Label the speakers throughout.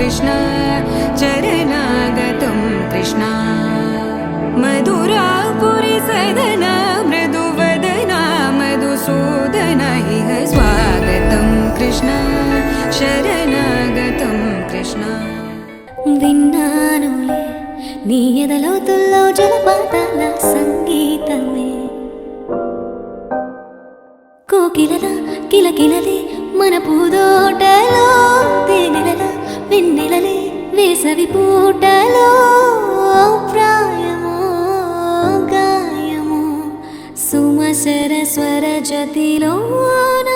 Speaker 1: कृष्ण चरणागतं कृष्ण मधुरापुरी सदन मृदुवदना मधुसूदन इह स्वागतं कृष्ण शरणागतं कृष्ण
Speaker 2: విన్నానులే నీ ఎదలోతుల్లో జలపాతాల సంగీతమే కోకిలల కిలకిలలే మన పూదోటలో తేనెలల వెన్నెలలే వేసవి పూటలో ప్రాయమో గాయమో సుమసర స్వర జతిలోన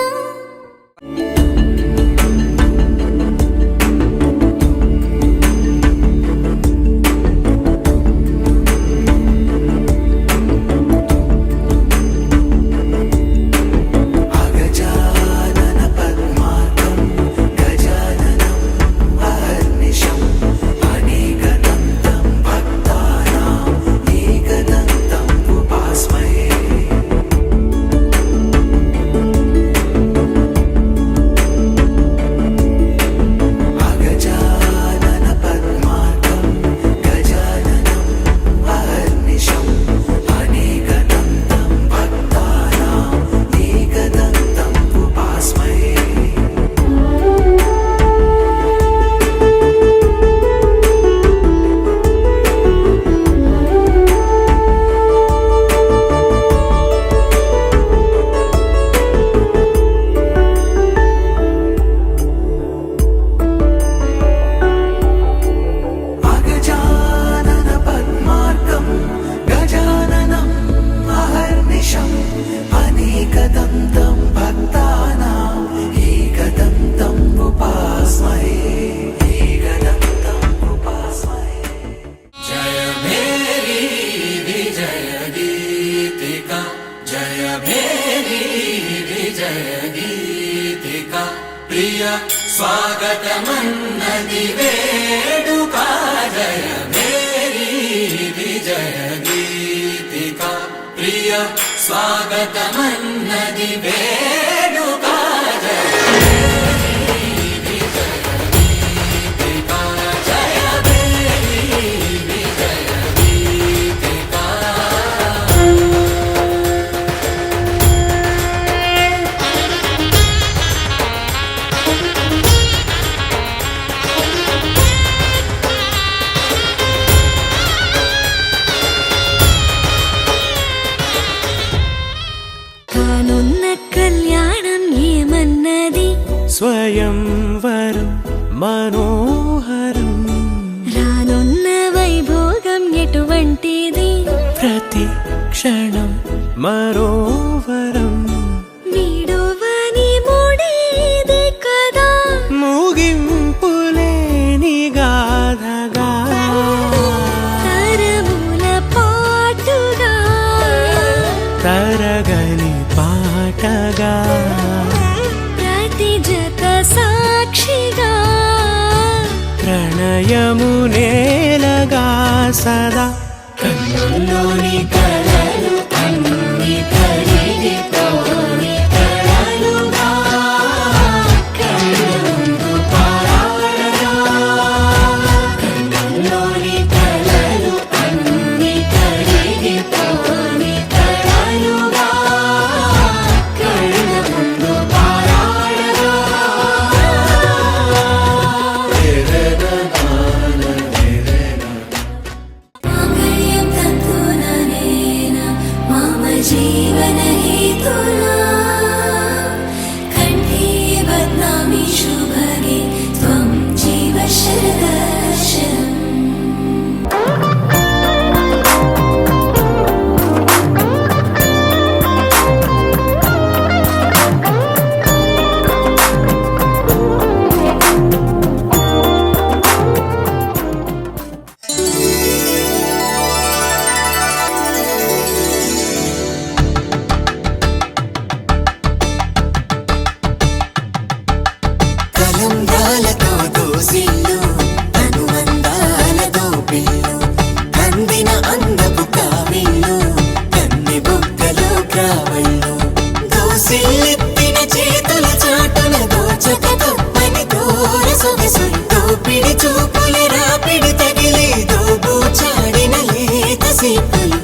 Speaker 3: प्रिय स्वागतमन्नदि वेडुका जय मेरी विजय गीतिका प्रिय स्वागतमन्नदि वेडुका जय
Speaker 4: స్వయంవరం మనోహరం
Speaker 2: రానున్న వైభోగం ఎటువంటిది
Speaker 4: ప్రతి క్షణం మరోవరం
Speaker 2: వీడువని ముడిది కదా
Speaker 4: ముగింపులేని గాథగా
Speaker 2: తరముల పాటుగా
Speaker 4: తరగని పాటగా
Speaker 2: సాక్షిగా
Speaker 4: ప్రణయము నేలగా సదా
Speaker 3: కన్నుల్లోని కలలు అన్ని కరిగిపోని కలలుగా కళ్ళ ముందు పారాడగా కన్నుల్లోని కలలు అన్ని కరిగిపోని కలలుగా కళ్ళ ముందు
Speaker 2: जीवन हेतुना कंठे बध्नामि शुभगे त्वं जीव शरदर्शनम्
Speaker 3: సిల్లెత్తిన చేతుల చాటున దోచక తప్పని దూర సొగసుందో దోపిడి చూపుల రాపిడి తగిలి దోబూచాడిన లేత సీపులు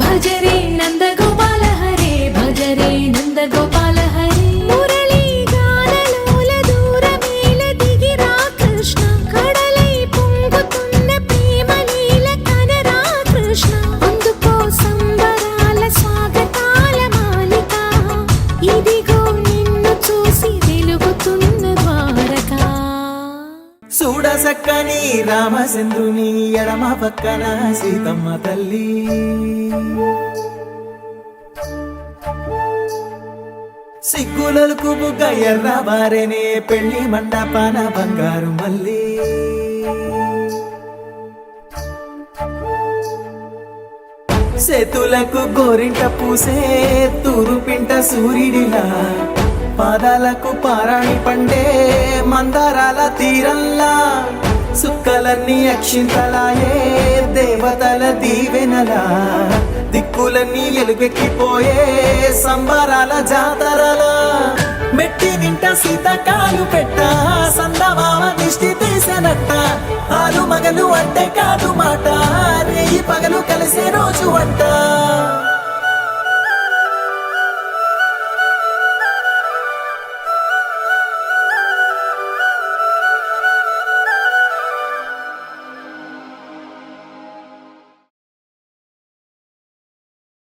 Speaker 2: భజరే నందగోపాల హరే భజరే నందగోపాల హరే మురళీ గానలోల దూరమేల దిగిరా కృష్ణ కడలై పొంగుతున్న ప్రేమలీల కనరా కృష్ణ అందుకో సంబరాల స్వాగతాల మాలిక ఇదిగో నిన్ను చూసి వెలుగుతున్న ద్వారకా
Speaker 4: చూడసక్కని రామచంద్రుని ఎడమ పక్కన సీతమ్మ తల్లి సిగ్గులకు బుగ్గ ఎర్ర బారెనే పెళ్లి మండపాన బంగారు మల్లి చేతులకు గోరింట పూసే తూరుపింట సూర్యుడిలా పాదాలకు పారాణి పండే మందారాల తీరల్లా సుక్కలన్నీ అక్షింతలాయే దేవతల దీవెనలా దిక్కులన్నీ ఎలుగెక్కిపోయే సంబరాల జాతరలా మెట్టి నింట సీతకాలు పెట్ట సందమామ దిష్టి తీసెనట్ట ఆలు మగలు అంటే కాదు మాట రేయి పగలు కలిసే రోజు అంట